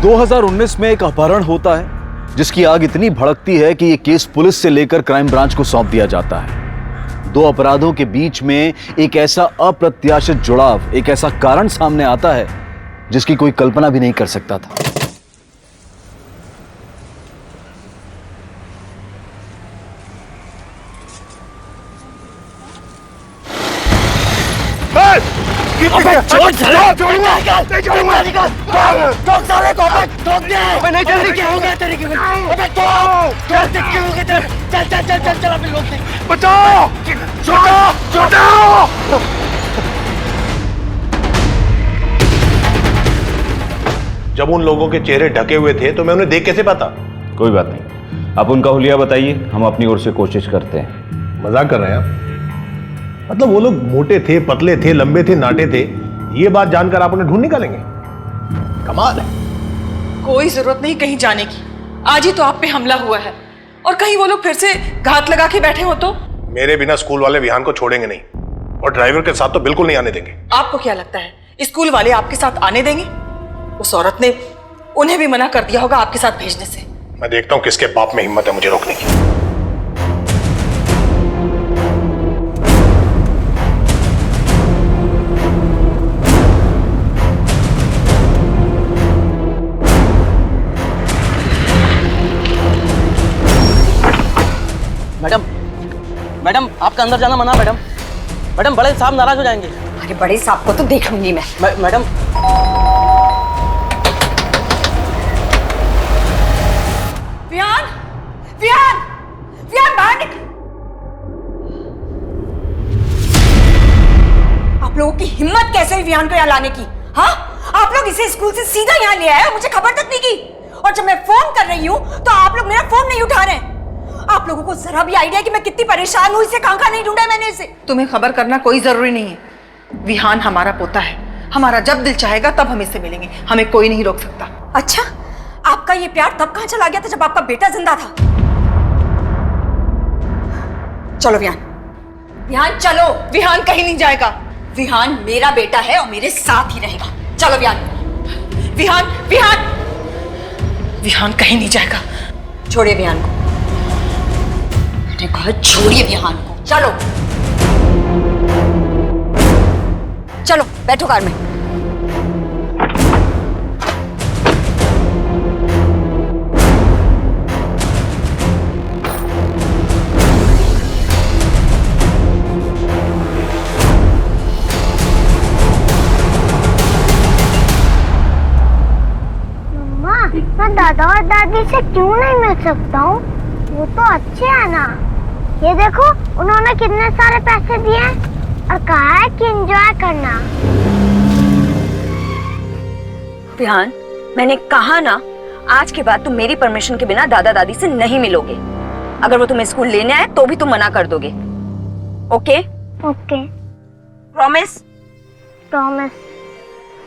2019 में एक अपहरण होता है जिसकी आग इतनी भड़कती है कि यह केस पुलिस से लेकर क्राइम ब्रांच को सौंप दिया जाता है। दो अपराधों के बीच में एक ऐसा अप्रत्याशित जुड़ाव, एक ऐसा कारण सामने आता है जिसकी कोई कल्पना भी नहीं कर सकता था। अबे छोड़ साले, ठोक साले को, ठोक दे। अबे नहीं चल रही, क्या हो गया तेरे को? अबे ठोक, क्या हो गया तेरे? चल चल चल चल चल, अबे लोग देख। बचाओ, छोड़ो, छोड़ो। जब उन लोगों के चेहरे ढके हुए थे तो मैं उन्हें देख कैसे पाता? कोई बात नहीं, आप उनका हुलिया बताइए, हम अपनी ओर से कोशिश करते हैं। मजाक कर रहे हैं आप? मतलब वो लोग मोटे थे, पतले थे, लंबे थे, नाटे थे, ये बात जानकर आप उन्हें ढूंढ निकालेंगे? कमाल है। कोई जरूरत नहीं कहीं जाने की, आज ही तो आप पे हमला हुआ है और कहीं वो लोग फिर से घात लगा के बैठे हो तो? मेरे बिना स्कूल वाले विहान को छोड़ेंगे नहीं, और ड्राइवर के साथ तो बिल्कुल नहीं आने देंगे। आपको क्या लगता है स्कूल वाले आपके साथ आने देंगे? उस औरत ने उन्हें भी मना कर दिया होगा आपके साथ भेजने से। मैं देखता हूँ किसके बाप में हिम्मत है मुझे रोकने की। मैडम, मैडम आपका अंदर जाना मना। मैडम, मैडम बड़े साहब नाराज हो जाएंगे। अरे बड़े साहब को तो देख लूंगी मैं। मैडम, विहान, विहान, विहान बाहर निकल। आप लोगों की हिम्मत कैसे हुई विहान को यहाँ लाने की? हाँ, आप लोग इसे स्कूल से सीधा यहाँ ले आए, मुझे खबर तक नहीं की। और जब मैं फोन कर रही हूँ तो आप लोग मेरा फोन नहीं उठा रहे। आप लोगों को जरा भी आइडिया है कि मैं कितनी परेशान हूँ? इसे कहाँ नहीं ढूंढा मैंने इसे। तुम्हें खबर करना कोई जरूरी नहीं है। विहान हमारा पोता है, हमारा जब दिल चाहेगा तब हम इससे मिलेंगे, हमें कोई नहीं रोक सकता। अच्छा, आपका ये प्यार तब कहाँ चला गया था जब आपका बेटा जिंदा था? चलो विहान, विहान चलो। विहान कहीं नहीं जाएगा। विहान मेरा बेटा है और मेरे साथ ही रहेगा। चलो विहान। विहान, विहान, विहान कहीं नहीं जाएगा। छोड़िए विहान को, मैंने कहा छोड़िए विहान को। चलो चलो बैठो कार में। मैं दादा और दादी से क्यों नहीं मिल सकता हूँ? वो तो अच्छे है ना। ये देखो, उन्होंने कितने सारे पैसे दिए हैं और कहा है कि एंजॉय करना। विहान, मैंने कहा ना, आज के बाद तुम मेरी परमिशन के बिना दादा दादी से नहीं मिलोगे। अगर वो तुम्हें स्कूल लेने आए तो भी तुम मना कर दोगे। ओके? ओके। प्रॉमिस? प्रॉमिस।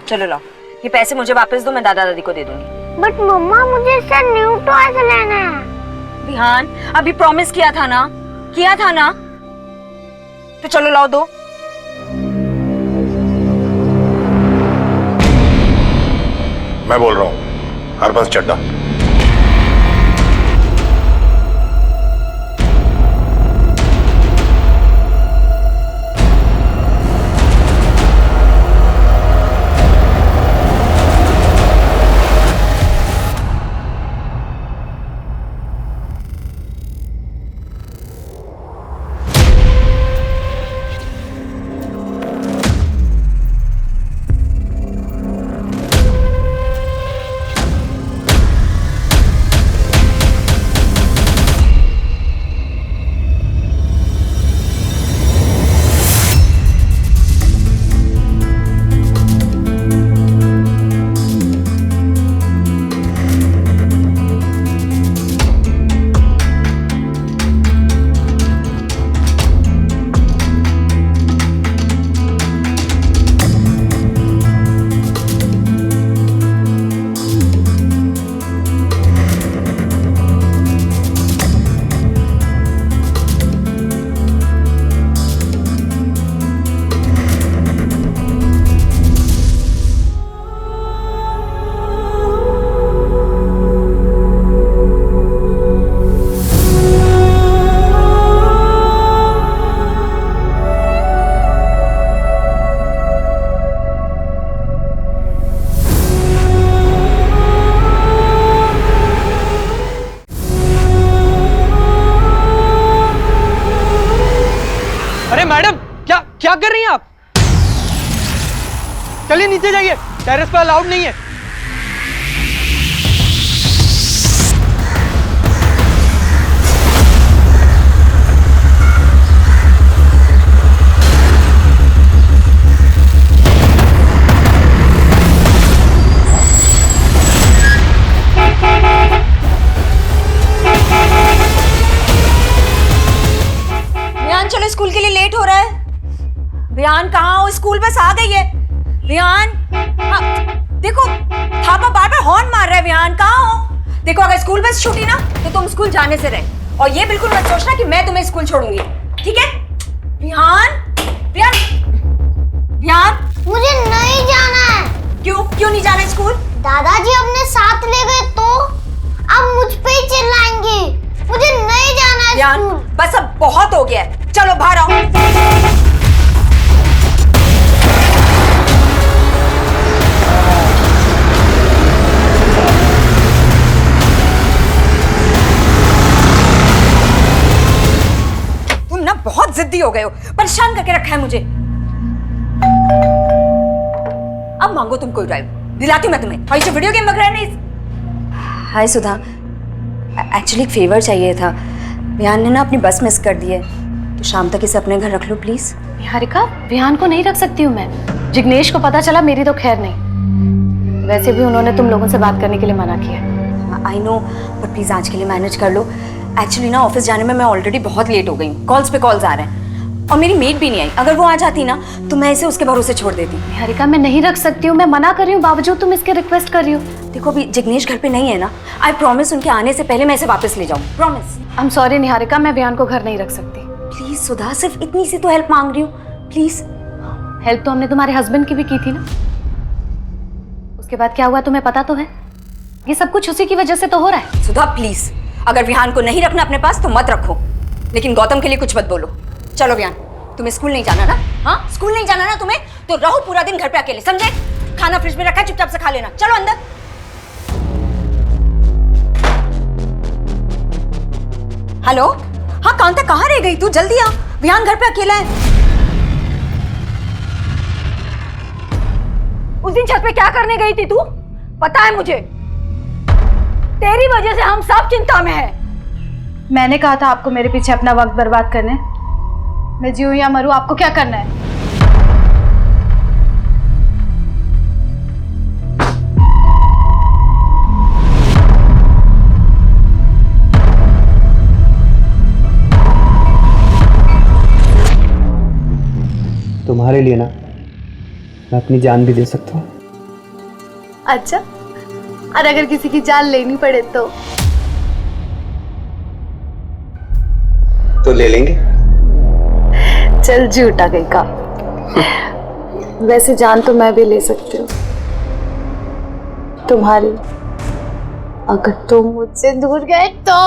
चलो लाओ, ये पैसे मुझे वापस दो, मैं दादा दादी को दे दूंगी। बट मम्मा, मुझे इससे न्यू टॉयज लेना है। विहान, अभी प्रॉमिस किया था ना, किया था ना, तो चलो लाओ दो। मैं बोल रहा हूँ, हरबंस चड्डा। क्या कर रही हैं आप? चलिए नीचे जाइए, टेरेस पर अलाउड नहीं है। विहान चलो, स्कूल के लिए लेट हो रहा है। विहान कहाँ हो? स्कूल बस आ गई है। विहान, हाँ, देखो थापा बार बार हॉर्न मार रहा है। विहान कहाँ हो? देखो अगर स्कूल बस छूटी ना तो तुम स्कूल जाने से रहे, और ये बिल्कुल मत सोचना कि मैं तुम्हें स्कूल छोड़ूंगी, ठीक है? विहान, विहान, विहान, मुझे नहीं जाना है। क्यों क्यों नहीं जाना स्कूल? दादाजी अपने साथ ले गए तो अब मुझ पे ही चिल्लाएंगे। मुझे नहीं जाना है विहान, स्कूल। बस अब बहुत हो गया है, चलो बाहर आओ। ना बहुत जिद्दी हो गए हो, परेशान करके रखा है मुझे। अब मांगो तुम कोई ड्राइव, दिलाती हूँ मैं तुम्हें। और ये वीडियो गेम वगैरह नहीं। हाय सुधा, एक्चुअली एक फेवर चाहिए था। विहान ने ना अपनी बस मिस कर दी है, तो शाम तक इसे अपने घर रख लो प्लीज। निहारिका, विहान को नहीं रख सकती हूँ मैं। जिग्नेश को पता चला, मेरी तो खैर नहीं। वैसे भी उन्होंने तुम लोगों से बात करने के लिए मना किया। आई नो, बट प्लीज आज के लिए मैनेज कर लो। एक्चुअली ना ऑफिस जाने में मैं ऑलरेडी बहुत लेट हो गई हूँ, कॉल्स पे कॉल्स आ रहे हैं, और मेरी मेट भी नहीं आई। अगर वो आ जाती ना तो मैं इसे उसके भरोसे छोड़ देती। निहारिका, मैं नहीं रख सकती हूँ, मैं मना कर रही हूँ, बावजूद तुम इसके रिक्वेस्ट कर रही हो। देखो अभी जिग्नेश घर पे नहीं है ना, आई प्रॉमिस उनके आने से पहले मैं इसे वापस ले जाऊँ, promise. I am sorry Niharika, मैं विहान को घर नहीं रख सकती। प्लीज सुधा, सिर्फ इतनी सी तो हेल्प मांग रही हूँ, प्लीज। हेल्प तो हमने तुम्हारे हस्बैंड की भी की थी ना। उसके बाद क्या हुआ तुम्हें पता तो है। ये सब कुछ उसी की वजह से तो हो रहा है। सुधा प्लीज, अगर विहान को नहीं रखना अपने पास तो मत रखो, लेकिन गौतम के लिए कुछ मत बोलो। चलो विहान, तुम्हें स्कूल नहीं जाना ना? हाँ, स्कूल नहीं जाना ना तुम्हें, तो रहो पूरा दिन घर पे अकेले, समझे? खाना फ्रिज में रखा है, चुपचाप से खा लेना। चलो अंदर। हेलो, हाँ कांता, कहाँ रह गई तू? जल्दी आ, विहान घर पे अकेला है। उस दिन छत पे क्या करने गई थी तू? पता है मुझे, तेरी वजह से हम सब चिंता में हैं। मैंने कहा था आपको मेरे पीछे अपना वक्त बर्बाद करने। मैं जीऊं या मरूं, आपको क्या करना है? तुम्हारे लिए ना मैं अपनी जान भी दे सकता हूँ। अच्छा, और अगर किसी की जान लेनी पड़े तो ले लेंगे। चल झूठा कहीं का। वैसे जान तो मैं भी ले सकती हूँ तुम्हारी, अगर तुम मुझसे दूर गए तो।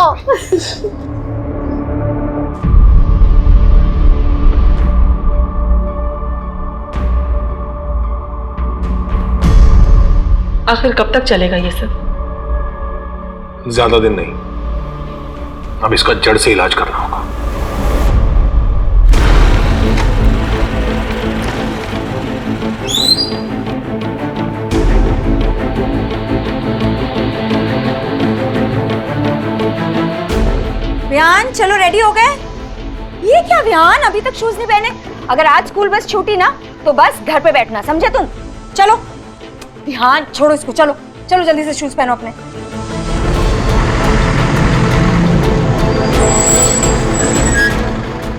आखिर कब तक चलेगा ये सब? ज्यादा दिन नहीं, अब इसका जड़ से इलाज करना होगा। विहान चलो, रेडी हो गए? ये क्या विहान, अभी तक शूज नहीं पहने? अगर आज स्कूल बस छूटी ना तो बस घर पे बैठना, समझे तुम? चलो विहान, छोड़ो इसको, चलो चलो जल्दी से शूज पहनो अपने।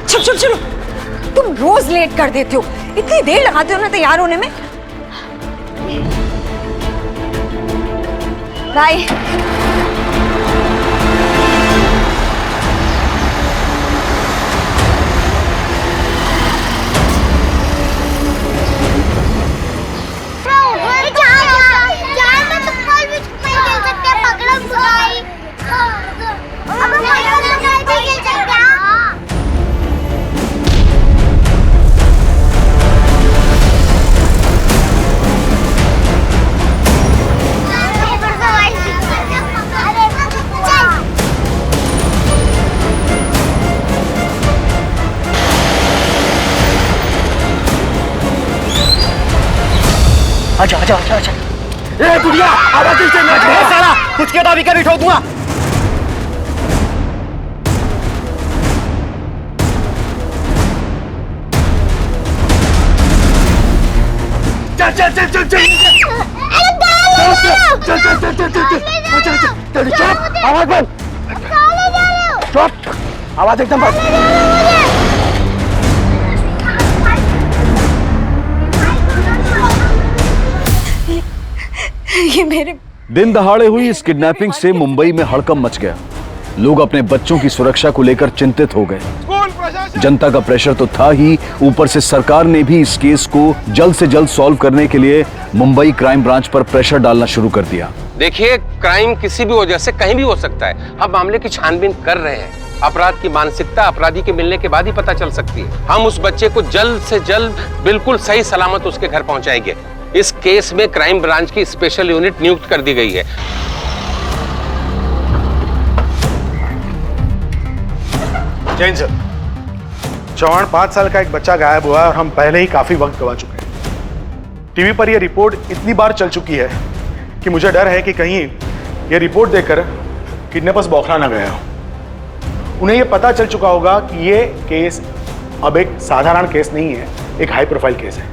चलो चलो चलो, तुम रोज लेट कर देते हो, इतनी देर लगाते हो ना तैयार होने में। बाय। आजा आजा आजा आजा। ए बुढ़िया आवाज से ना साला कुछ के दाबी कर ठोक दूंगा। चल चल चल चल चल चल चल चल चल चल चुप आवाज बंद चुप आवाज एकदम बंद। ये मेरे दिन दहाड़े हुई इस किडनैपिंग से मुंबई में हड़कंप मच गया। लोग अपने बच्चों की सुरक्षा को लेकर चिंतित हो गए। जनता का प्रेशर तो था ही, ऊपर से सरकार ने भी इस केस को जल्द से जल्द सॉल्व करने के लिए मुंबई क्राइम ब्रांच पर प्रेशर डालना शुरू कर दिया। देखिए, क्राइम किसी भी वजह से कहीं भी हो सकता है। हम मामले की छानबीन कर रहे हैं। अपराध की मानसिकता अपराधी के मिलने के बाद ही पता चल सकती है। हम उस बच्चे को जल्द से जल्द बिल्कुल सही सलामत उसके घर पहुंचाएंगे। इस केस में क्राइम ब्रांच की स्पेशल यूनिट नियुक्त कर दी गई है। जैन सर, चौहान 5 साल का एक बच्चा गायब हुआ है और हम पहले ही काफी वक्त गवा चुके हैं। टीवी पर यह रिपोर्ट इतनी बार चल चुकी है कि मुझे डर है कि कहीं यह रिपोर्ट देखकर किडनैपर्स बौखला ना गया हो। उन्हें यह पता चल चुका होगा कि यह केस अब एक साधारण केस नहीं है, एक हाई प्रोफाइल केस है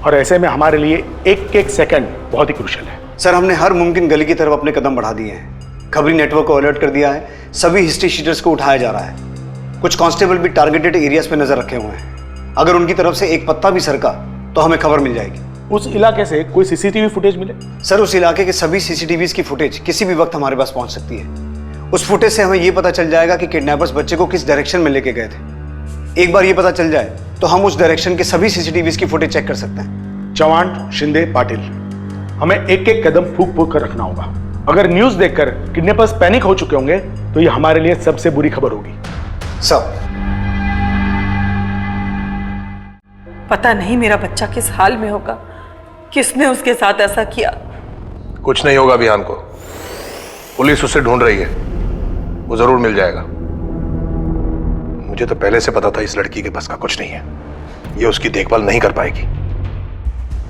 और ऐसे में हमारे लिए एक एक सेकंड बहुत ही क्रूशियल है। सर, हमने हर मुमकिन गली की तरफ अपने कदम बढ़ा दिए हैं। खबरी नेटवर्क को अलर्ट कर दिया है। सभी हिस्ट्री शीटर्स को उठाया जा रहा है। कुछ कांस्टेबल भी टारगेटेड एरियाज पे नजर रखे हुए हैं। अगर उनकी तरफ से एक पत्ता भी सरका तो हमें खबर मिल जाएगी। उस इलाके से कोई सीसीटीवी फुटेज मिले? सर, उस इलाके के सभी सीसीटीवीज की फुटेज किसी भी वक्त हमारे पास पहुंच सकती है। उस फुटेज से हमें यह पता चल जाएगा कि किडनैपर्स बच्चे को किस डायरेक्शन में लेके गए थे। एक बार ये पता चल जाए तो हम उस डायरेक्शन के सभी सीसीटीवीज की फुटेज चेक कर सकते हैं। चौहान, शिंदे, पाटिल, हमें एक एक कदम फूक फूक कर रखना होगा। अगर न्यूज देखकर किडनैपर्स पैनिक हो चुके होंगे तो ये हमारे लिए सबसे बुरी खबर होगी। सब पता नहीं मेरा बच्चा किस हाल में होगा, किसने उसके साथ ऐसा किया। कुछ नहीं होगा बिहान को, पुलिस उसे ढूंढ रही है, वो जरूर मिल जाएगा। मुझे तो पहले से पता था इस लड़की के बस का कुछ नहीं है, ये उसकी देखभाल नहीं कर पाएगी।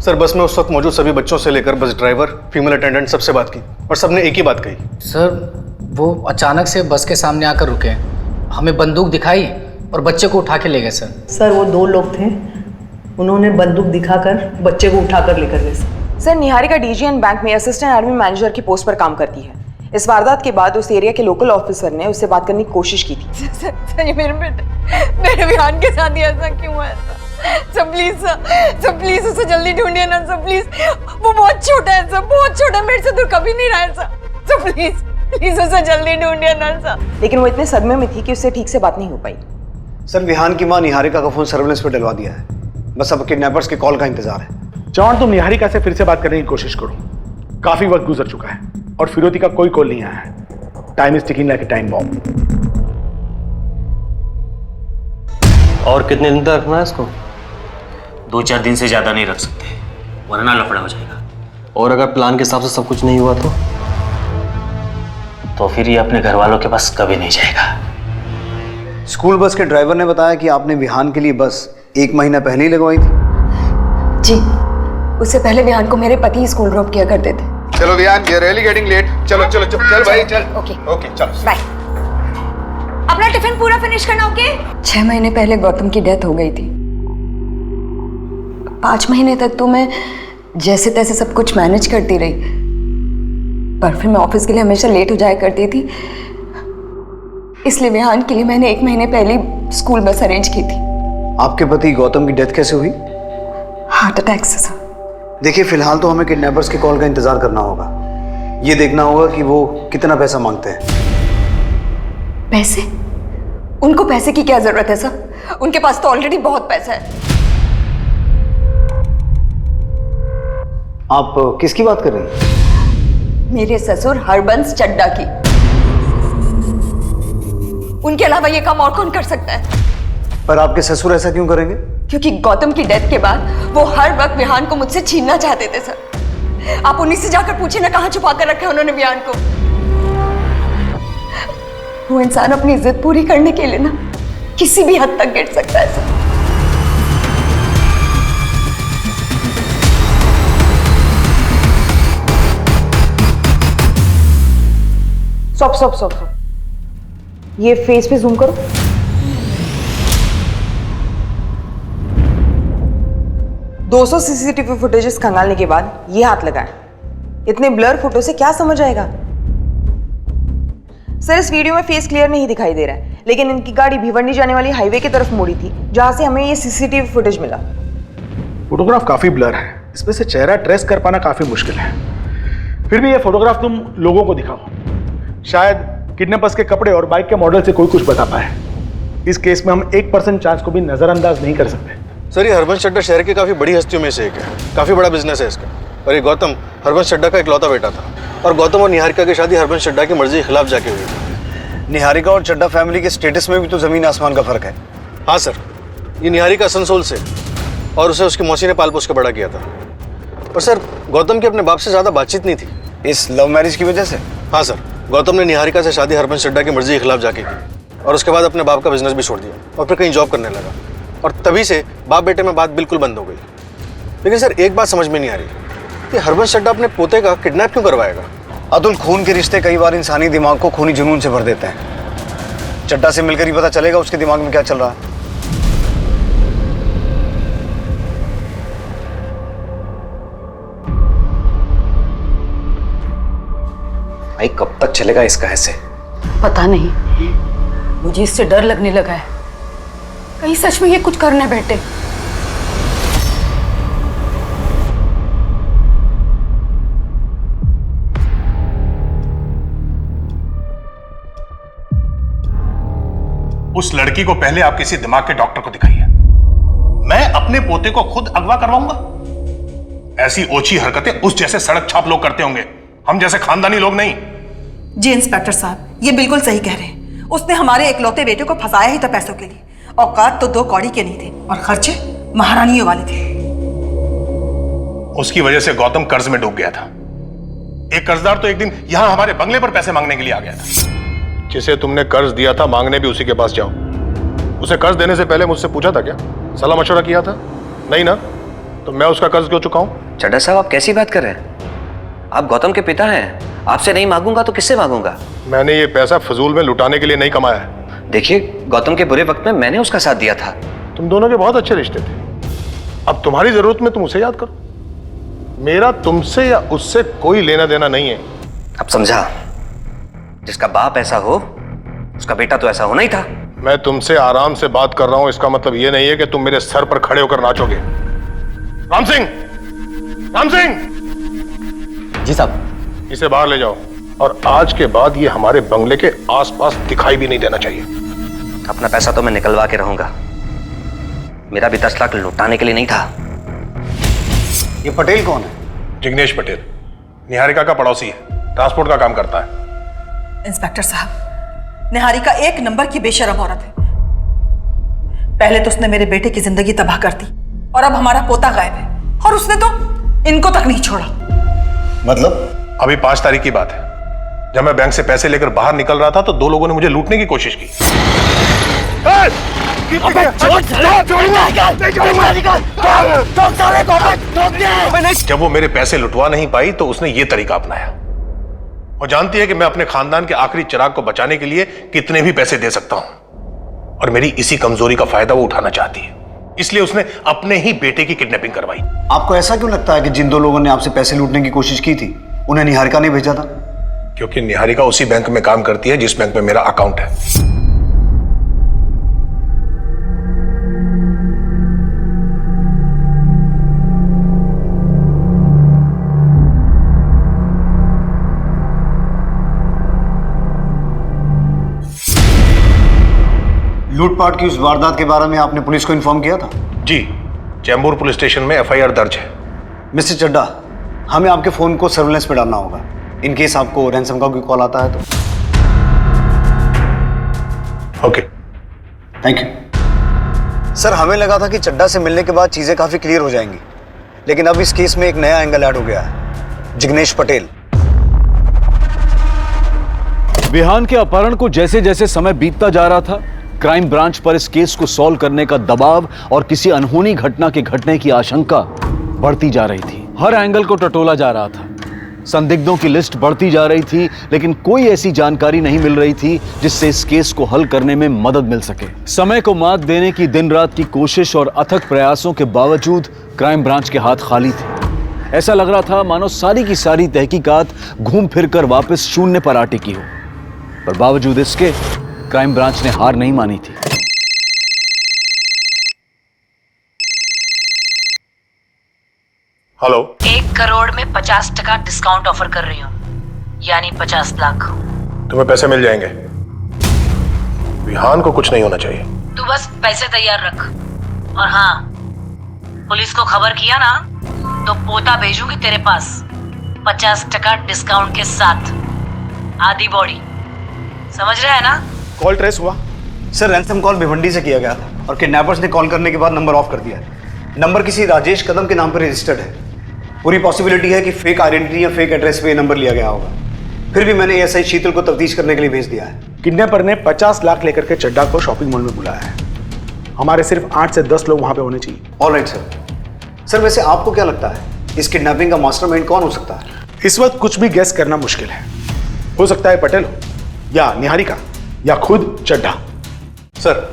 सर, बस में उस वक्त मौजूद सभी बच्चों से लेकर बस ड्राइवर, फीमेल अटेंडेंट सबसे बात की और सबने एक ही बात कही। सर, वो अचानक से बस के सामने आकर रुके, हमें बंदूक दिखाई और बच्चे को उठा के ले गए। सर, वो 2 लोग थे, उन्होंने बंदूक दिखाकर बच्चे को उठाकर लेकर गए। सर, निहारिका डीजीएन बैंक में असिस्टेंट आर्मी मैनेजर की पोस्ट पर काम करती है। इस वारदात के बाद उस एरिया के लोकल ऑफिसर ने उससे बात करने की कोशिश की थी। सर, ये मेरे विहान के साथ ही ऐसा क्यों है? सर प्लीज उसे जल्दी ढूंढिए ना सर, प्लीज। वो बहुत छोटा है सर, बहुत छोटा, मेरे से दूर कभी नहीं रहा है सर। प्लीज उसे जल्दी ढूंढिए ना सर। लेकिन वो इतने सदमे में थी कि उससे ठीक से बात नहीं हो पाई। सर, विहान की मां निहारिका का फोन सर्विलेंस पे डलवा दिया है। बस अब किडनैपर्स के कॉल का इंतजार है। चौहान, तुम निहारिका से फिर से बात करने की कोशिश करो। काफी वक्त गुजर चुका है और फिरोती का कोई कॉल नहीं आया है। Time is ticking like a time bomb. और कितने दिन तक रखना है इसको? 2-4 दिन से ज्यादा नहीं रख सकते, वरना लफड़ा हो जाएगा। और अगर प्लान के हिसाब से सब कुछ नहीं हुआ तो फिर ये अपने घर वालों के पास कभी नहीं जाएगा। स्कूल बस के ड्राइवर ने बताया कि आपने विहान के लिए बस 1 महीना पहले ही लगवाई थी। जी, उससे पहले विहान को मेरे पति स्कूल ड्रॉप किया करते थे। चलो Vihan, we are really getting late. चलो चलो चल भाई, चल। ओके चलो बाय। अपना टिफिन पूरा फिनिश करना, ओके? 6 महीने पहले गौतम की डेथ हो गई थी। 5 महीने तक तो मैं जैसे तैसे सब कुछ मैनेज करती रही, पर फिर मैं ऑफिस के लिए हमेशा लेट हो जाया करती थी। इसलिए विहान के लिए मैंने 1 महीने पहले स्कूल बस अरेंज की थी। आपके पति गौतम की डेथ कैसे हुई? हार्ट अटैक से सर। देखिए, फिलहाल तो हमें किडनैपर्स के कॉल का इंतजार करना होगा। ये देखना होगा कि वो कितना पैसा मांगते हैं। पैसे? उनको पैसे की क्या जरूरत है सर? उनके पास तो ऑलरेडी बहुत पैसा है। आप किसकी बात कर रही हैं? मेरे ससुर हरबंस चड्डा की। उनके अलावा ये काम और कौन कर सकता है? पर आपके ससुर ऐसा क्यों करेंगे? क्योंकि गौतम की डेथ के बाद वो हर वक्त विहान को मुझसे छीनना चाहते थे सर। आप उन्हीं से जाकर पूछे ना, कहां छुपा कर रखा है उन्होंने विहान को। वो इंसान अपनी इज्जत पूरी करने के लिए ना किसी भी हद तक गिर सकता है सर। स्टॉप। ये फेस पे जूम करो। $200 सीसीटीवी फुटेजेस खंगालने के बाद ये हाथ लगाए। इतने ब्लर फोटो से क्या समझ आएगा? सर, इस वीडियो में फेस क्लियर नहीं दिखाई दे रहा है, लेकिन इनकी गाड़ी भिवंडी जाने वाली हाईवे की तरफ मुड़ी थी, जहां से हमें ये सीसीटीवी फुटेज मिला। फोटोग्राफ काफी ब्लर है, इसमें से चेहरा ट्रेस कर पाना काफी मुश्किल है। फिर भी ये फोटोग्राफ तुम लोगों को दिखाओ, शायद किडनैपर्स के कपड़े और बाइक के मॉडल से कोई कुछ बता पाए। इस केस में हम 1% चांस को भी नजरअंदाज नहीं कर सकते। सर, ये हरबंस चड्ढा शहर की काफी बड़ी हस्तियों में से एक है, काफी बड़ा बिजनेस है इसका। और ये गौतम हरबंस चड्ढा का इकलौता बेटा था, और गौतम और निहारिका की शादी हरबंस चड्ढा की मर्जी के खिलाफ जाके हुई थी। निहारिका और चड्ढा फैमिली के स्टेटस में भी तो जमीन आसमान का फर्क है। हाँ सर, ये निहारिका असनसोल से, और उसे उसकी मौसी ने पाल पोस के बड़ा किया था। और सर, गौतम की अपने बाप से ज्यादा बातचीत नहीं थी। इस लव मैरिज की वजह से? हाँ सर, गौतम ने निहारिका से शादी हरबंस चड्ढा की मर्जी के खिलाफ जाके की, और उसके बाद अपने बाप का बिजनेस भी छोड़ दिया और फिर कहीं जॉब करने लगा। और तभी से बाप बेटे में बात बिल्कुल बंद हो गई। लेकिन सर, एक बात समझ में नहीं आ रही कि हरबंस चड्ढा अपने पोते का किडनैप क्यों करवाएगा? अतुल, खून के रिश्ते कई बार इंसानी दिमाग को खूनी जुनून से भर देते हैं। चड्ढा से मिलकर ही पता चलेगा उसके दिमाग में क्या चल रहा है। भाई, कब तक चलेगा इसका ऐसे? पता नहीं, मुझे इससे डर लगने लगा है। कहीं सच में ये कुछ करने बैठे। उस लड़की को पहले आप किसी दिमाग के डॉक्टर को दिखाइए। मैं अपने पोते को खुद अगवा करवाऊंगा? ऐसी ओछी हरकतें उस जैसे सड़क छाप लोग करते होंगे, हम जैसे खानदानी लोग नहीं। जी इंस्पेक्टर साहब, ये बिल्कुल सही कह रहे हैं। उसने हमारे इकलौते बेटे को फंसाया ही था पैसों के लिए। औकात तो 2 कौड़ी के नहीं थे और खर्चे महारानियों वाले थे। उसकी वजह से गौतम कर्ज में डूब गया था। एक कर्जदार तो एक दिन यहां हमारे बंगले पर पैसे मांगने के लिए आ गया था। जिसे तुमने कर्ज दिया था, मांगने भी उसी के पास जाओ। उसे कर्ज देने से पहले मुझसे पूछा था क्या? सलाह मशवरा किया था? नहीं ना? तो मैं उसका कर्ज क्यों चुकाऊं? चड्ढा साहब, आप कैसी बात कर रहे हैं? आप गौतम के पिता हैं। आपसे नहीं मांगूंगा तो किससे मांगूंगा? मैंने ये पैसा फजूल में लुटाने के लिए नहीं कमाया है। देखिए, गौतम के बुरे वक्त में मैंने उसका साथ दिया था। तुम दोनों के बहुत अच्छे रिश्ते थे। अब तुम्हारी जरूरत में तुम उसे याद करो। मेरा तुमसे या उससे कोई लेना देना नहीं है। अब समझा, जिसका बाप ऐसा हो उसका बेटा तो ऐसा होना ही था। मैं तुमसे आराम से बात कर रहा हूं, इसका मतलब यह नहीं है कि तुम मेरे सर पर खड़े होकर नाचोगे। राम सिंह! राम सिंह! जी साहब। इसे बाहर ले जाओ, और आज के बाद ये हमारे बंगले के आसपास दिखाई भी नहीं देना चाहिए। अपना पैसा तो मैं निकलवा के रहूंगा, मेरा भी 10 लाख लुटाने के लिए नहीं था। ये पटेल कौन है? जिग्नेश पटेल, निहारिका का पड़ोसी है, ट्रांसपोर्ट का काम करता है। इंस्पेक्टर साहब, निहारिका 1 नंबर की बेशरम औरत है। पहले तो उसने मेरे बेटे की जिंदगी तबाह कर दी, और अब हमारा पोता गायब है, और उसने तो इनको तक नहीं छोड़ा। मतलब? अभी 5 तारीख की बात है, जब मैं बैंक से पैसे लेकर बाहर निकल रहा था तो 2 लोगों ने मुझे लूटने की कोशिश की। जब वो मेरे पैसे लुटवा नहीं पाई तो उसने ये तरीका अपनाया। और जानती है कि मैं अपने खानदान के आखिरी चिराग को बचाने के लिए कितने भी पैसे दे सकता हूं, और मेरी इसी कमजोरी का फायदा वो उठाना चाहती है। इसलिए उसने अपने ही बेटे की किडनैपिंग करवाई। आपको ऐसा क्यों लगता है कि जिन 2 लोगों ने आपसे पैसे लूटने की कोशिश की थी उन्हें निहारिका ने भेजा था? क्योंकि निहारिका उसी बैंक में काम करती है जिस बैंक में मेरा अकाउंट है। लूटपाट की उस वारदात के बारे में आपने पुलिस को इन्फॉर्म किया था? जी, चैम्बूर पुलिस स्टेशन में FIR दर्ज है। मिस्टर चड्ढा, हमें आपके फोन को सर्विलेंस पे डालना होगा, इन केस आपको रैंसम का कोई कॉल आता है तो। Okay, thank you. सर, हमें लगा था कि चड्ढा से मिलने के बाद चीजें काफी क्लियर हो जाएंगी, लेकिन अब इस केस में एक नया एंगल ऐड हो गया है। जिग्नेश पटेल। विहान के अपहरण को जैसे जैसे समय बीतता जा रहा था, क्राइम ब्रांच पर इस केस को सॉल्व करने का दबाव और किसी अनहोनी घटना के घटने की आशंका बढ़ती जा रही थी। हर एंगल को टटोला जा रहा था। संदिग्धों की लिस्ट बढ़ती जा रही थी, लेकिन कोई ऐसी जानकारी नहीं मिल रही थी जिससे इस केस को हल करने में मदद मिल सके। समय को मात देने की दिन रात की कोशिश और अथक प्रयासों के बावजूद क्राइम ब्रांच के हाथ खाली थे। ऐसा लग रहा था मानो सारी की सारी तहकीकात घूम फिरकर वापस शून्य पर आ टिकी हो, पर बावजूद इसके क्राइम ब्रांच ने हार नहीं मानी थी। हेलो। 1 करोड़ में 50% डिस्काउंट ऑफर कर रही हूँ, यानी 50 लाख। तुम्हें पैसे मिल जाएंगे, विहान को कुछ नहीं होना चाहिए। तू बस पैसे तैयार रख। और हाँ, पुलिस को खबर किया ना तो पोता भेजूंगी तेरे पास 50% डिस्काउंट के साथ, आधी बॉडी। समझ रहा है ना? कॉल ट्रेस हुआ? सर, रैंसम कॉल भिवंडी से किया गया था और किडनैपर्स ने कॉल करने के बाद नंबर ऑफ कर दिया है। नंबर किसी राजेश कदम के नाम पर रजिस्टर्ड है। पूरी पॉसिबिलिटी है कि फेक आइडेंटिटी या फेक एड्रेस पे नंबर लिया गया होगा। फिर भी मैंने एएसआई शीतल को तफ्तीश करने के लिए भेज दिया है। किडनैपर ने 50 लाख लेकर के चड्डा को शॉपिंग मॉल में बुलाया है। हमारे सिर्फ 8 से 10 लोग वहां पे होने चाहिए। Alright sir. सर, वैसे आपको क्या लगता है इस किडनैपिंग का मास्टरमाइंड कौन हो सकता है? इस वक्त कुछ भी गेस करना मुश्किल है। हो सकता है पटेल हो, या निहारिका, या खुद चड्डा। सर,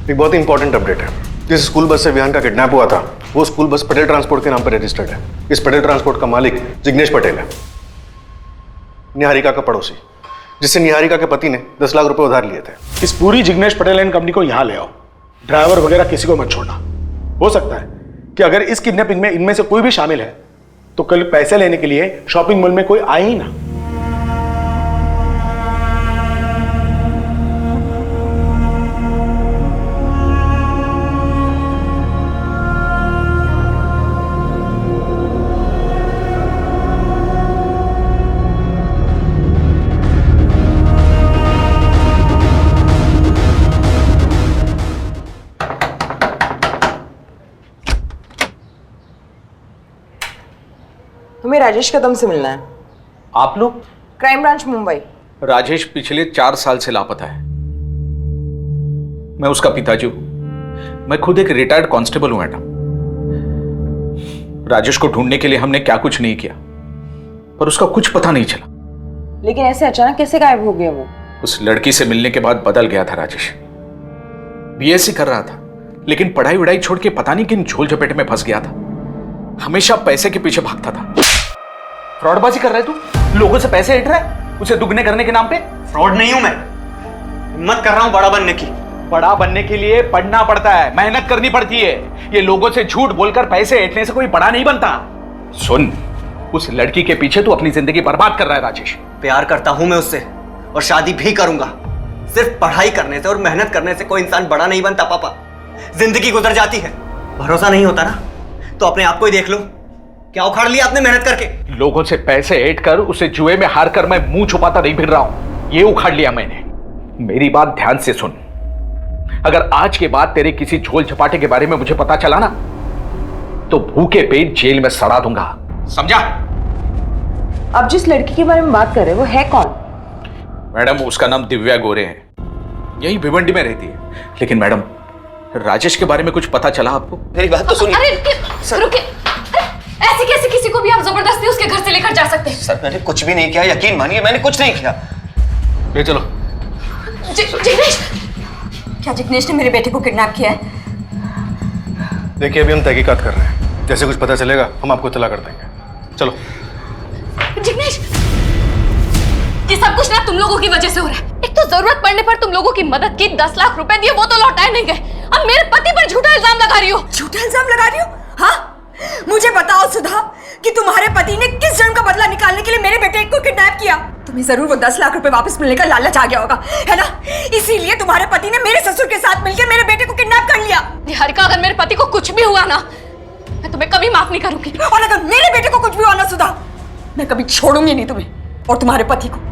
एक बहुत ही इंपॉर्टेंट अपडेट है। जिस स्कूल बस से विहान का किडनैप हुआ था, वो स्कूल बस पटेल ट्रांसपोर्ट के नाम पर रजिस्टर्ड है। इस पटेल ट्रांसपोर्ट का मालिक जिग्नेश पटेल है, निहारिका का पड़ोसी, जिससे निहारिका के पति ने 10 लाख रुपए उधार लिए थे। इस पूरी जिग्नेश पटेल एंड कंपनी को यहां ले आओ। ड्राइवर वगैरह किसी को मत छोड़ना। हो सकता है कि अगर इस किडनैपिंग में इनमें से कोई भी शामिल है तो कल पैसे लेने के लिए शॉपिंग मॉल में कोई आए ही ना। हमें राजेश कदम से मिलना है। आप लोग? Crime branch Mumbai. राजेश पिछले 4 साल से लापता है। मैं उसका पिताजी हूं। मैं खुद एक रिटायर्ड कांस्टेबल हूं मैडम। राजेश को ढूंढने के लिए हमने क्या कुछ नहीं किया, पर उसका कुछ पता नहीं चला। लेकिन ऐसे अचानक कैसे गायब हो गया वो? उस लड़की से मिलने के बाद बदल गया था राजेश। बीएससी कर रहा था, लेकिन पढ़ाई वढ़ाई छोड़ के पता नहीं किन झोल झपेटे में फंस गया था। हमेशा पैसे के पीछे भागता था। फ्रॉडबाजी कर रहा है तू? लोगों से पैसे ऐंठ रहा है उसे दुगने करने के नाम पे? फ्रॉड नहीं हूं मैं, हिम्मत कर रहा हूं बड़ा बनने की। बड़ा बनने के लिए पढ़ना पड़ता है, मेहनत करनी पड़ती है। ये लोगों से झूठ बोलकर पैसे ऐंठने से कोई बड़ा नहीं बनता। सुन, उस लड़की के पीछे तू अपनी जिंदगी बर्बाद कर रहा है राजेश। प्यार करता हूं मैं उससे और शादी भी करूंगा। सिर्फ पढ़ाई करने से और मेहनत करने से कोई इंसान बड़ा नहीं बनता पापा। जिंदगी गुजर जाती है। भरोसा नहीं होता ना तो अपने आप को ही देख लो। क्या उखाड़ लिया आपने मेहनत करके? लोगों से पैसे ऐंठ कर उसे जुए में हार कर मैं मुंह छुपाता नहीं फिर रहा हूं। ये उखाड़ लिया मैंने। मेरी बात ध्यान से सुन, अगर आज के बाद तेरे किसी झोल झपाटे के बारे में मुझे पता चला ना तो भूखे पेट जेल में सड़ा दूंगा, समझा? अब जिस लड़की के बारे में बात कर रहे हैं वो है कौन? मैडम, उसका नाम दिव्या गोरे है, यही भिवंडी में रहती है। लेकिन मैडम, राजेश के बारे में कुछ पता चला आपको? मेरी बात तो सुनिए। अरे रुकिए, ऐसे कैसे किसी को भी आप जबरदस्ती उसके घर से लेकर जा सकते हैं? सर, मैंने कुछ भी नहीं किया, यकीन मानिए मैंने कुछ नहीं किया। ले चलो। जिग्नेश, क्या जिग्नेश ने मेरे बेटे को किडनैप किया है? देखिए, अभी हम तहकीकात कर रहे हैं। जैसे कुछ पता चलेगा हम आपको इत्तला कर देंगे। चलो। जिग्नेश, ये सब कुछ ना तुम लोगों की वजह से हो रहा है। एक तो जरूरत पड़ने पर तुम लोगों की मदद की, 10 लाख रुपए दिए, वो तो लौटाए नहीं गए। अब मेरे पति पर झूठा इल्जाम लगा रही हो। झूठा इल्जाम लगा रही हो? हाँ, मुझे बताओ सुधा कि तुम्हारे पति ने किस जन्म का बदला निकालने के लिए मेरे बेटे को किडनैप किया। तुम्हें जरूर वो 10 लाख रुपए वापस मिलने का लालच आ गया होगा, है ना? इसीलिए तुम्हारे पति ने मेरे ससुर के साथ मिलकर मेरे बेटे को किडनैप कर लिया। निहारिका, अगर मेरे पति को कुछ भी हुआ ना, मैं तुम्हें कभी माफ नहीं करूंगी। और अगर मेरे बेटे को कुछ भी हुआ ना सुधा, मैं कभी छोड़ूंगी नहीं तुम्हें और तुम्हारे पति को।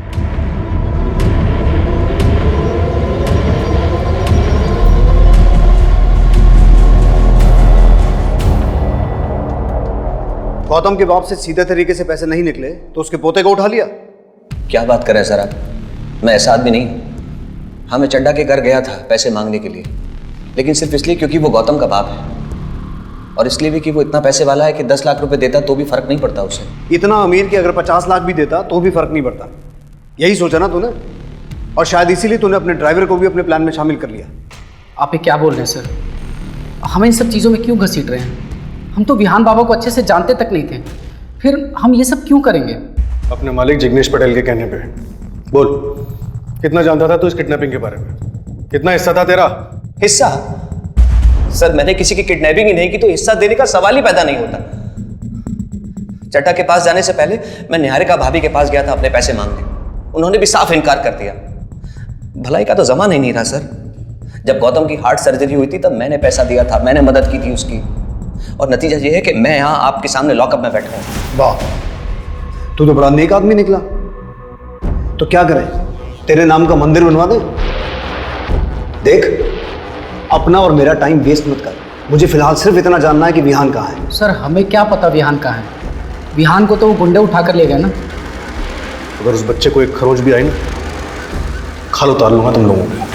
गौतम के बाप से सीधे तरीके से पैसे नहीं निकले तो उसके पोते को उठा लिया। क्या बात कर रहे हैं सर आप? मैं ऐसा आदमी नहीं हूं। हाँ, मैं चड्डा के घर गया था पैसे मांगने के लिए, लेकिन सिर्फ इसलिए क्योंकि वो गौतम का बाप है। और इसलिए भी कि वो इतना पैसे वाला है कि 10 लाख रुपए देता तो भी फर्क नहीं पड़ता उसे। इतना अमीर कि अगर 50 लाख भी देता तो भी फर्क नहीं पड़ता। यही सोचा ना तूने, और शायद इसीलिए तूने अपने ड्राइवर को भी अपने प्लान में शामिल कर लिया। आप ये क्या बोल रहे हैं सर? हम इन सब चीज़ों में क्यों घसीट रहे हैं? हम तो विहान बाबा को अच्छे से जानते तक नहीं थे, फिर हम ये सब क्यों करेंगे? अपने मालिक जिग्नेश पटेल के कहने पे। बोल, कितना जानता था तू इस किडनैपिंग के बारे में? कितना हिस्सा था तेरा? हिस्सा? सर मैंने किसी की किडनैपिंग ही नहीं की तो हिस्सा देने का सवाल ही पैदा नहीं होता। चड्ढा के पास जाने से पहले मैं निहारिका भाभी के पास गया था अपने पैसे मांगने। उन्होंने भी साफ इनकार कर दिया। भलाई का तो जमाना ही नहीं रहा सर। जब गौतम की हार्ट सर्जरी हुई थी तब मैंने पैसा दिया था, मैंने मदद की थी उसकी, और नतीजा ये है कि मैं यहाँ आपके सामने लॉकअप में बैठा हूँ। वाह, तू तो बड़ा नेक आदमी निकला। तो क्या करें, तेरे नाम का मंदिर बनवा दे? देख, अपना और मेरा टाइम वेस्ट मत कर। मुझे फिलहाल सिर्फ इतना जानना है कि विहान कहाँ है। सर हमें क्या पता विहान कहाँ है? विहान को तो वो गुंडे उठा कर ले गए ना। अगर उस बच्चे को एक खरोच भी आई ना, खाल उतार लूंगा तुम लोगों को।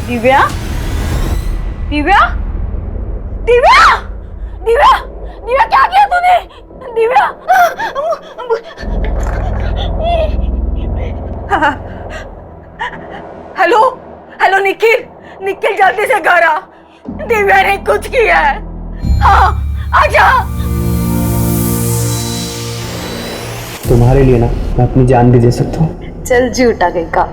दिव्या, दिव्या, दिव्या, दिव्या, दिव्या क्या किया तूने? दिव्या, हेलो, हेलो निखिल, निखिल जल्दी से घर आ। दिव्या ने कुछ किया है। हाँ, आजा। तुम्हारे लिए ना मैं अपनी जान भी दे सकता हूँ। चल झूठा कहीं का।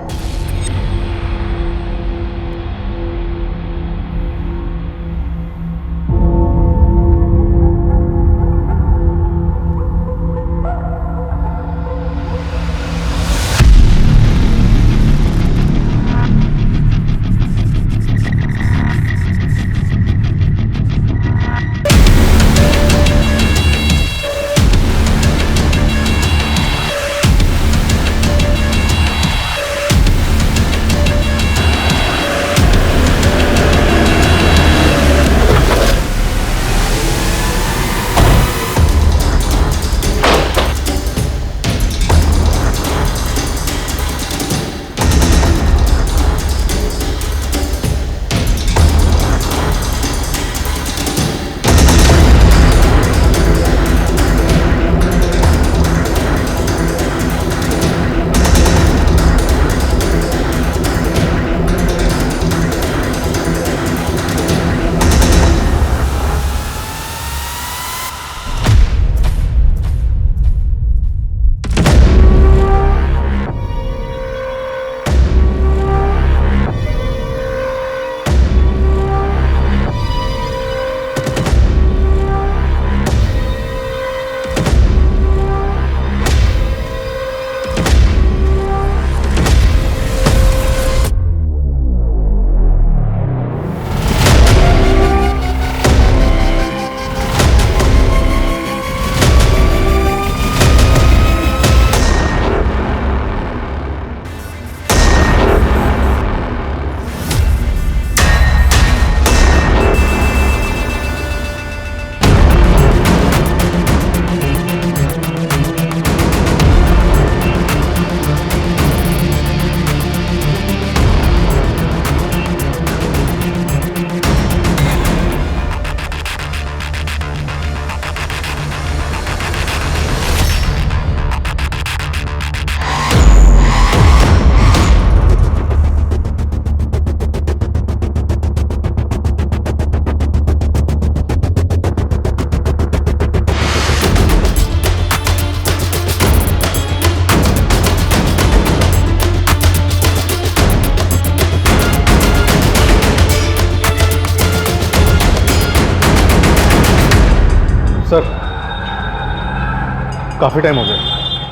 काफ़ी टाइम हो गया,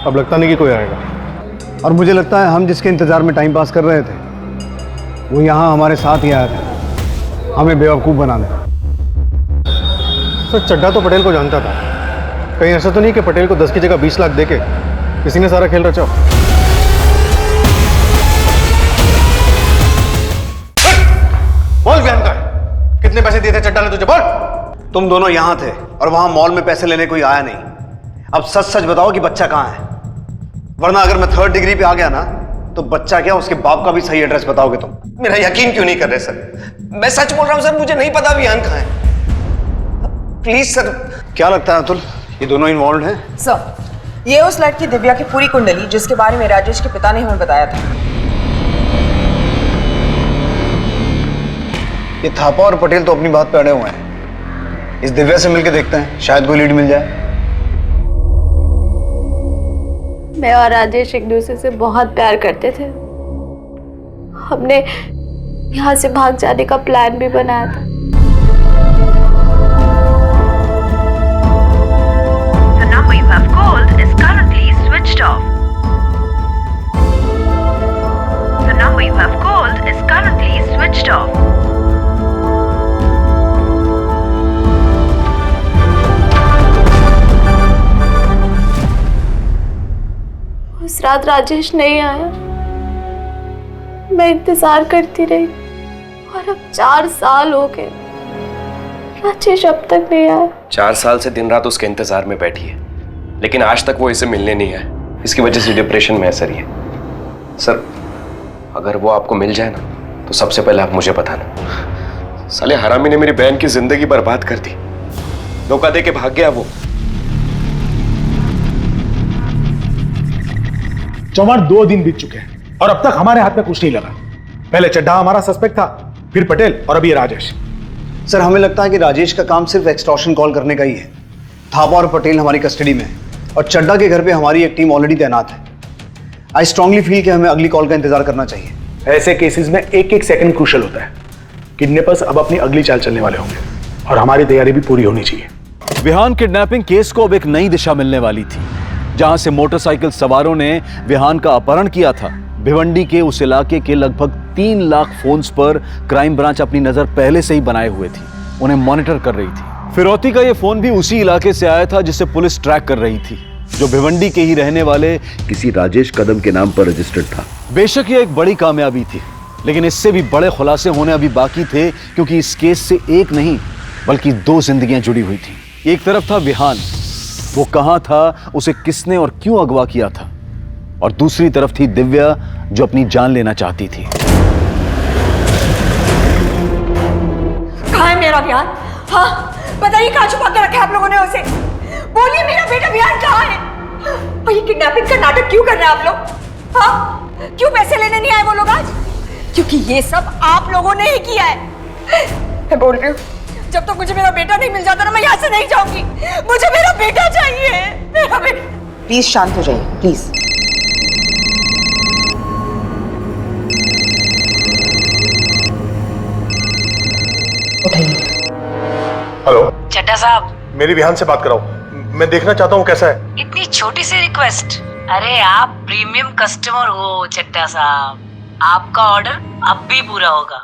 अब लगता नहीं कि कोई आएगा। और मुझे लगता है हम जिसके इंतजार में टाइम पास कर रहे थे वो यहाँ हमारे साथ ही आया था, हमें बेवकूफ़ बनाने। सर चड्ढा तो पटेल को जानता था, कहीं ऐसा तो नहीं कि पटेल को 10 की जगह 20 लाख देके किसी ने सारा खेल रचा हो। बोल बयान का है, कितने पैसे दिए थे चड्ढा ने तुझे, बोल। तुम दोनों यहाँ थे और वहां मॉल में पैसे लेने कोई आया नहीं। अब सच सच बताओ कि बच्चा कहाँ है, वरना अगर मैं 3rd डिग्री पे आ गया ना तो बच्चा क्या उसके बाप का भी सही एड्रेस बताओगे तुम। मेरा यकीन क्यों नहीं कर रहे सर? मैं सच बोल रहा हूं सर, मुझे नहीं पता विहान कहाँ है। Please sir. क्या लगता है अतुल, ये दोनों इन्वॉल्व हैं? सर, ये उस लड़की दिव्या की पूरी कुंडली जिसके बारे में राजेश के पिता ने हमें बताया था। ये थापा और पटेल तो अपनी बात पे अड़े हुए हैं, इस दिव्या से मिलके देखते हैं, शायद कोई लीड मिल जाए। मैं और राजेश एक दूसरे से बहुत प्यार करते थे। हमने यहाँ से भाग जाने का प्लान भी बनाया था। The number you have called is currently switched off. The number you have called is currently switched off. उस रात राजेश नहीं आया, मैं इंतजार करती रही और अब 4 साल हो गए, राजेश अब तक नहीं आया। 4 साल से दिन रात उसके इंतजार में बैठी है, लेकिन आज तक वो इसे मिलने नहीं आया। इसकी वजह से डिप्रेशन में असर ही है। सर, अगर वो आपको मिल जाए ना तो सबसे पहले आप मुझे बताना। साले हरामी ने मेरी बहन की जिंदगी बर्बाद कर दी, धोखा दे के भाग गया वो। चौहान 2 दिन बीत चुके हैं और अब तक हमारे हाथ में कुछ नहीं लगा। पहले चड्ढा हमारा सस्पेक्ट था, फिर पटेल और अभी राजेश। सर हमें लगता है कि राजेश का काम सिर्फ एक्सटॉर्शन कॉल करने का ही है। थापा और पटेल हमारी कस्टडी में है और चड्ढा के घर पे हमारी एक टीम ऑलरेडी तैनात है। आई स्ट्रांगली फील कि हमें अगली कॉल का इंतजार करना चाहिए। ऐसे केसेस में एक सेकंड क्रूशल होता है। किडनैपर्स अब अपनी अगली चाल चलने वाले होंगे और हमारी तैयारी भी पूरी होनी चाहिए। विहान किडनैपिंग केस को अब एक नई दिशा मिलने वाली थी। जहां से मोटरसाइकिल सवारों ने विहान का अपहरण किया था, भिवंडी के उस इलाके के लगभग 3 लाख फोन्स पर क्राइम ब्रांच अपनी नजर पहले से ही बनाए हुए थी, उन्हें मॉनिटर कर रही थी। फिरौती का यह फोन भी उसी इलाके से आया था जिसे पुलिस ट्रैक कर रही थी, जो भिवंडी के ही रहने वाले किसी राजेश कदम के नाम पर रजिस्टर्ड था। बेशक यह एक बड़ी कामयाबी थी, लेकिन इससे भी बड़े खुलासे होने अभी बाकी थे, क्योंकि इस केस से एक नहीं बल्कि 2 जिंदगियां जुड़ी हुई थी। एक तरफ था विहान, वो कहां था, उसे किसने और क्यों अगवा किया था, और दूसरी तरफ थी दिव्या जो अपनी जान लेना चाहती थी। कहाँ है मेरा विहान? हाँ बताइए, कहाँ छुपा के रखा है आप लोगों ने उसे? बोलिए मेरा बेटा विहान कहाँ है? और ये किडनैपिंग का नाटक क्यों कर रहे हैं आप लोग? हाँ क्यों पैसे लेने नहीं आए वो लोग आज? क्योंकि ये सब आप लोगों ने ही किया है। मैं बोल रही हूँ, जब तक मुझे मेरा बेटा नहीं मिल जाता ना, मैं यहाँ से नहीं जाऊंगी। मुझे मेरा बेटा चाहिए, मेरा बेटा। प्लीज शांत हो जाइए, प्लीज। हेलो चड्ढा साहब, मेरी विहान से बात कराओ, मैं देखना चाहता हूँ कैसा है। इतनी छोटी सी रिक्वेस्ट। अरे आप प्रीमियम कस्टमर हो चड्ढा साहब, आपका ऑर्डर अब भी पूरा होगा।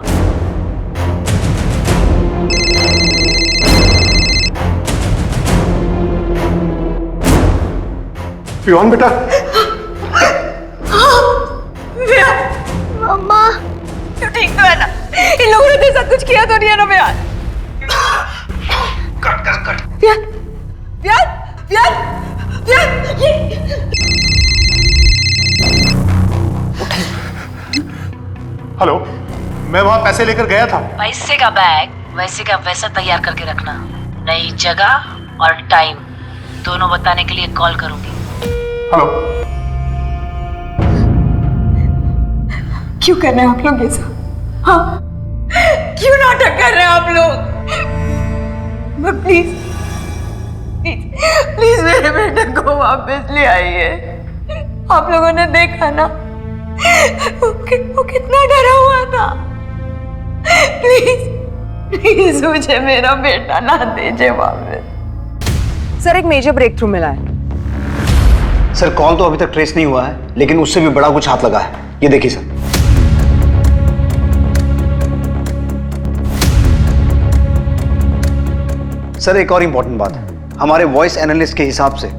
विहान बेटा। मम्मा तू ठीक तो है ना? इन लोगों ने तेरे साथ कुछ किया तो नहीं है ना विहान? कट विहान विहान विहान विहान हेलो, मैं वहां पैसे लेकर गया था। पैसे का बैग वैसे का वैसा तैयार करके रखना। नई जगह और टाइम दोनों बताने के लिए कॉल करूंगी। हेलो। क्यों कर रहे हैं आप लोग ये सब? हाँ क्यों नाटक कर रहे हैं आप लोग? प्लीज प्लीज प्लीज मेरे बेटे को वापस ले आइए। आप लोगों ने देखा ना वो कितना डरा हुआ था। प्लीज प्लीज मुझे मेरा बेटा ना दीजिए वापस। सर एक मेजर ब्रेक थ्रू मिला है। सर कॉल तो अभी तक ट्रेस नहीं हुआ है, लेकिन उससे भी बड़ा कुछ हाथ लगा है। ये देखिए सर। सर एक और इंपॉर्टेंट बात है, हमारे वॉइस एनालिस्ट के हिसाब से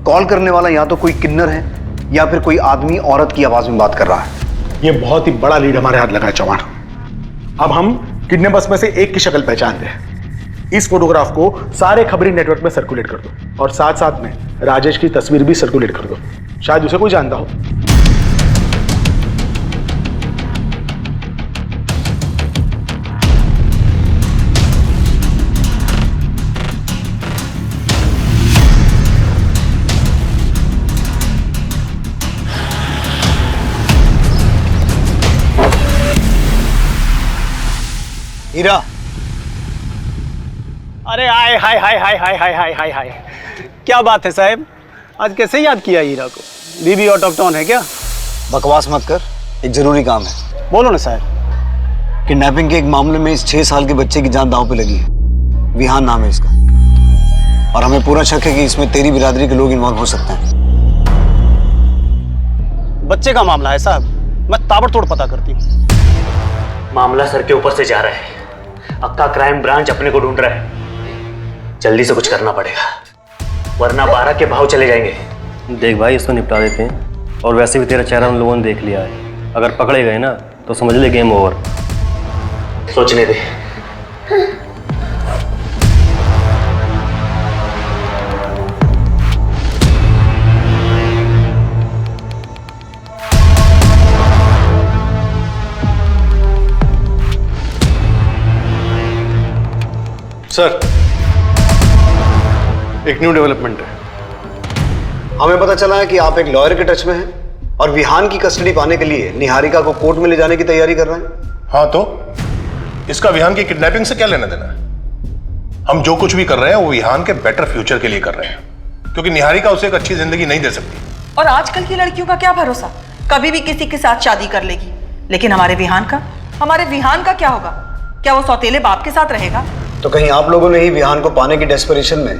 कॉल करने वाला या तो कोई किन्नर है या फिर कोई आदमी औरत की आवाज में बात कर रहा है। ये बहुत ही बड़ा लीड हमारे हाथ लगा है चौहान। अब हम किडनैपर्स में से एक की शक्ल पहचानते हैं। इस फोटोग्राफ को सारे खबरी नेटवर्क में सर्कुलेट कर दो और साथ साथ में राजेश की तस्वीर भी सर्कुलेट कर दो, शायद उसे कोई जानता हो। हीरा, अरे हाय हाय हाय हाय हाय हाय हाय हाय हाय, क्या बात है साहब, आज कैसे याद किया हीरा को? बीबी आउट ऑफ टाउन है क्या? बकवास मत कर, एक जरूरी काम है। बोलो ना साहब। किडनैपिंग के एक मामले में इस 6 साल के बच्चे की जान दांव पे लगी है। विहान नाम है इसका, और हमें पूरा शक है कि इसमें तेरी बिरादरी के लोग इन्वॉल्व हो सकते हैं। बच्चे का मामला है साहब, मैं ताबड़तोड़ पता करती हूँ। मामला सर के ऊपर से जा रहा है, अक्का क्राइम ब्रांच अपने को ढूंढ रहा है। जल्दी से कुछ करना पड़ेगा, वरना 12 के भाव चले जाएंगे। देख भाई, इसको निपटा देते हैं, और वैसे भी तेरा चेहरा उन लोगों ने देख लिया है। अगर पकड़े गए ना तो समझ ले गेम ओवर। सोचने दे। सर, एक न्यू डेवलपमेंट है। हमें पता चला है कि आप एक लॉयर के टच में हैं और विहान की कस्टडी पाने के लिए निहारिका को कोर्ट में ले जाने की तैयारी कर रहे हैं। हाँ, तो इसका विहान की किडनैपिंग से क्या लेना देना है? हम जो कुछ भी कर रहे हैं वो विहान के बेटर फ्यूचर के लिए कर रहे हैं, क्योंकि निहारिका उसे एक अच्छी जिंदगी नहीं दे सकती। और आजकल की लड़कियों का क्या भरोसा, कभी भी किसी के साथ शादी कर लेगी। लेकिन हमारे विहान का क्या होगा? क्या वो सौतेले बाप के साथ रहेगा? तो कहीं आप लोगों ने ही विहान को पाने की डेस्परेशन में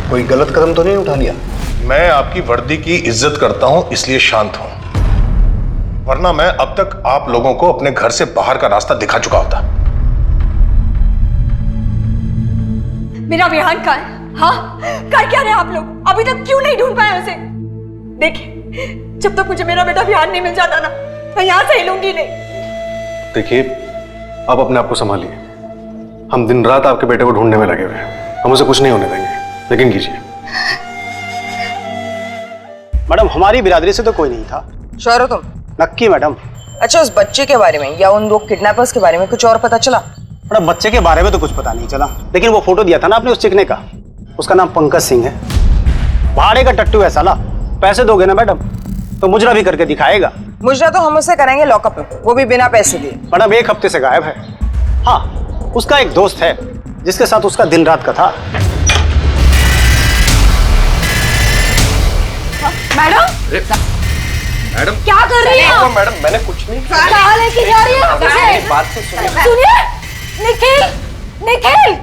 कोई गलत कदम तो नहीं उठा लिया? मैं आपकी वर्दी की इज्जत करता हूं, इसलिए शांत हूं, वरना मैं अब तक आप लोगों को अपने घर से बाहर का रास्ता दिखा चुका होता। मेरा विहान कहाँ है? हाँ, कर क्या रहे आप लोग? अभी तक क्यों नहीं ढूंढ पाए उसे? देखिए, जब तक मुझे मेरा बेटा विहान नहीं मिल जाता ना, मैं यहाँ से हिलूंगी नहीं। देखिए, आप अपने आप को संभालिए। हम दिन रात आपके बेटे को ढूंढने में लगे हुए हैं, हम उसे कुछ नहीं होने देंगे। लेकिन कीजिए। मैडम, हमारी बिरादरी से तो कोई नहीं था। श्योर हो तुम? नक्की मैडम। अच्छा, उस बच्चे के बारे में या उन 2 किडनैपर्स के बारे में कुछ और पता चला? मैडम, बच्चे के बारे में तो कुछ पता नहीं चला, लेकिन वो फोटो दिया था ना आपने उस चिकने का, उसका नाम पंकज सिंह है। भाड़े का टट्टू है साला। पैसे दोगे ना मैडम तो मुजरा भी करके दिखाएगा। मुजरा तो हम उसे कराएंगे लॉकअप में, वो भी बिना पैसे दिए। मैडम, 1 हफ्ते से गायब है। हाँ, उसका एक दोस्त है जिसके साथ उसका दिन रात का था। मैडम क्या कर रही है? मैडम, मैंने कुछ नहीं किया। कहाँ लेके जा रही है मुझे? बात तो सुनिए। निखिल, निखिल।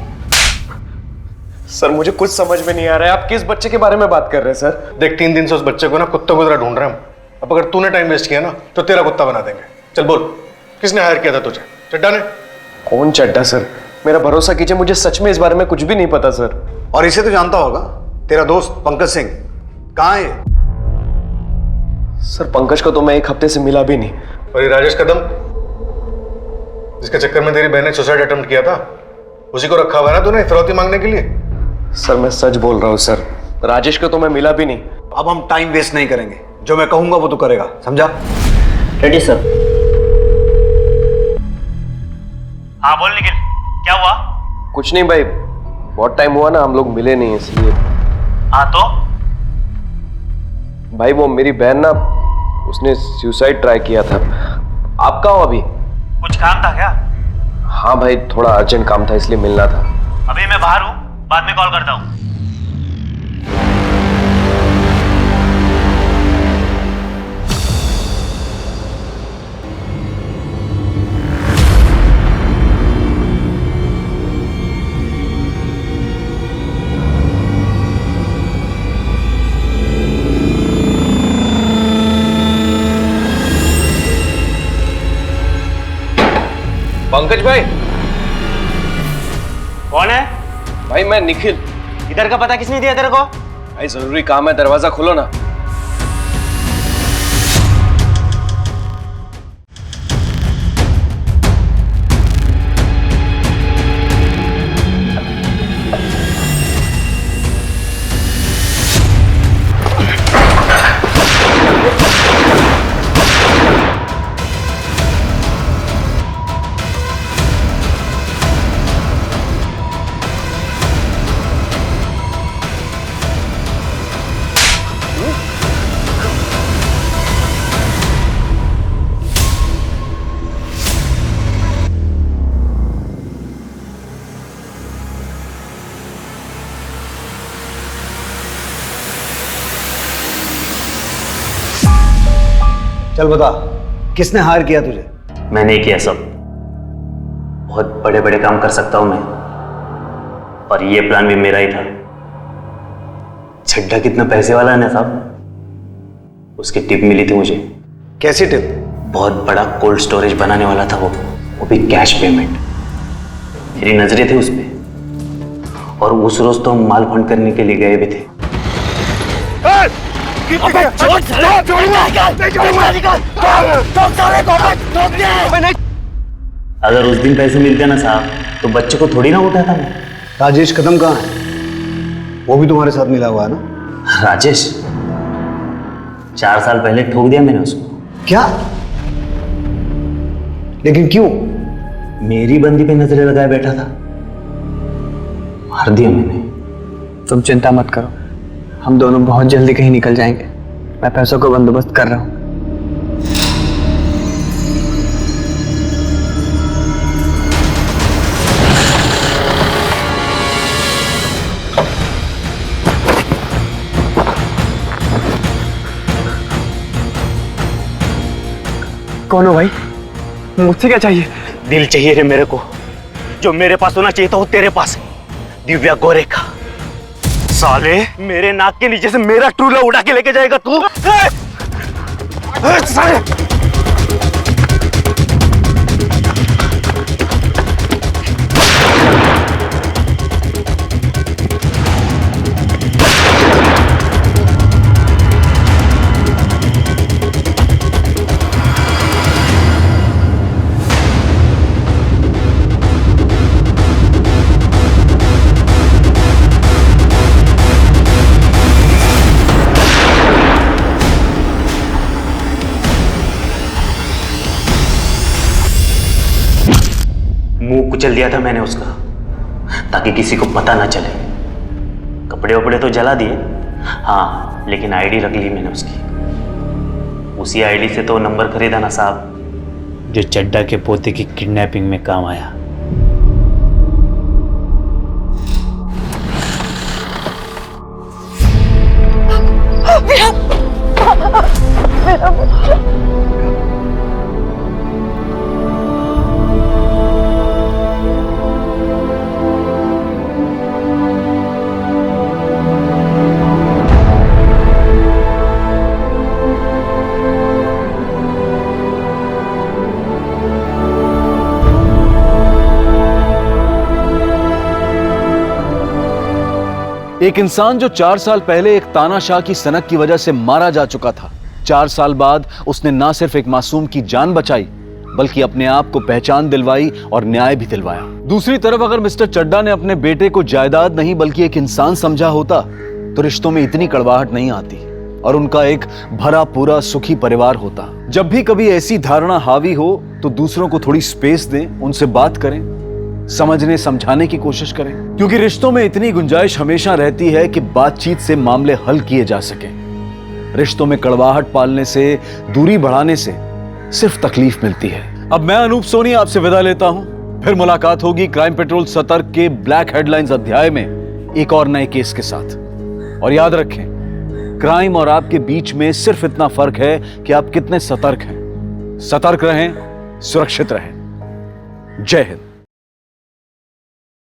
सर, मुझे कुछ समझ में नहीं आ रहा है, आप किस बच्चे के बारे में बात कर रहे हैं? सर देख, 3 दिन से उस बच्चे को ना कुत्तों की तरह ढूंढ रहे हैं हम। अब अगर तूने टाइम वेस्ट किया ना तो तेरा कुत्ता बना देंगे। चल बोल, किसने हायर किया था तुझे? चड्डा ने? कौन चड्डा सर? मेरा भरोसा कीजिए, मुझे सच में इस बारे में कुछ भी नहीं पता सर। और इसे तो जानता होगा, तेरा दोस्त पंकज सिंह कहाँ है? सर, पंकज को तो मैं 1 हफ्ते से मिला भी नहीं। और ये राजेश कदम, जिसके चक्कर में तेरी बहन ने सुसाइड अटेम्प्ट किया था, उसी को रखा हुआ है ना तूने फिरौती मांगने के लिए? सर, मैं सच बोल रहा हूँ सर, राजेश को तो मैं मिला भी नहीं। अब हम टाइम वेस्ट नहीं करेंगे, जो मैं कहूंगा वो तू करेगा, समझा? Ready sir. हाँ बोल निखिल, क्या हुआ? कुछ नहीं भाई, बहुत टाइम हुआ ना, हम लोग मिले नहीं इसलिए। हाँ तो? भाई वो मेरी बहन ना, उसने सुसाइड ट्राई किया था। आप कहाँ हो अभी? कुछ काम था क्या? हाँ भाई, थोड़ा अर्जेंट काम था इसलिए मिलना था। अभी मैं बाहर हूँ, बाद में कॉल करता हूँ। पंकज भाई। कौन है? भाई मैं निखिल। इधर का पता किसने दिया तेरे को? भाई जरूरी काम है, दरवाजा खोलो ना। चल बता, किसने हायर किया तुझे? मैंने किया सब। बहुत बड़े बड़े काम कर सकता हूं मैं, और ये प्लान भी मेरा ही था। छड्डा कितना पैसे वाला है ना साहब, उसकी टिप मिली थी मुझे। कैसी टिप? बहुत बड़ा कोल्ड स्टोरेज बनाने वाला था वो भी कैश पेमेंट। मेरी नजरें थी उस पे, और उस रोज तो हम माल फंड करने के लिए गए भी थे। अगर उस दिन पैसे मिलते ना साहब, तो बच्चे को थोड़ी ना उठाता मैं। राजेश कदम कहाँ है? वो भी तुम्हारे साथ मिला हुआ है ना? राजेश 4 साल पहले ठोक दिया मैंने उसको। क्या? लेकिन क्यों? मेरी बंदी पे नजरें लगाए बैठा था, मार दिया मैंने। तुम चिंता मत करो, हम दोनों बहुत जल्दी कहीं निकल जाएंगे। मैं पैसों का बंदोबस्त कर रहा हूं। कौन हो भाई? मुझसे क्या चाहिए? दिल चाहिए रे मेरे को। जो मेरे पास होना चाहिए था वो तेरे पास है, दिव्या गोरे का। साले, मेरे नाक के नीचे से मेरा ट्रू लव उड़ा के लेके जाएगा तू? साले! मुंह कुचल दिया था मैंने उसका, ताकि किसी को पता ना चले। कपड़े वपड़े तो जला दिए, हाँ, लेकिन आईडी रख ली मैंने उसकी। उसी आईडी से तो नंबर खरीदा ना साहब, जो चड्डा के पोते की किडनैपिंग में काम आया। मेरा बच्चा। एक इंसान जो 4 साल पहले एक तानाशाह की सनक की वजह से मारा जा चुका था, 4 साल बाद उसने ना सिर्फ एक मासूम की जान बचाई, बल्कि अपने आप को पहचान दिलवाई और न्याय भी दिलवाया। दूसरी तरफ अगर मिस्टर चड्डा ने अपने बेटे को जायदाद नहीं बल्कि एक इंसान समझा होता, तो रिश्तों में इतनी कड़वाहट नहीं आती और उनका एक भरा पूरा सुखी परिवार होता। जब भी कभी ऐसी धारणा हावी हो तो दूसरों को थोड़ी स्पेस दें, उनसे बात करें, समझने समझाने की कोशिश करें, क्योंकि रिश्तों में इतनी गुंजाइश हमेशा रहती है कि बातचीत से मामले हल किए जा सकें। रिश्तों में कड़वाहट पालने से, दूरी बढ़ाने से सिर्फ तकलीफ मिलती है। अब मैं अनूप सोनी आपसे विदा लेता हूं, फिर मुलाकात होगी क्राइम पेट्रोल सतर्क के ब्लैक हेडलाइंस अध्याय में एक और नए केस के साथ। और याद रखें, क्राइम और आपके बीच में सिर्फ इतना फर्क है कि आप कितने सतर्क हैं। सतर्क रहें, सुरक्षित रहें। जय हिंद।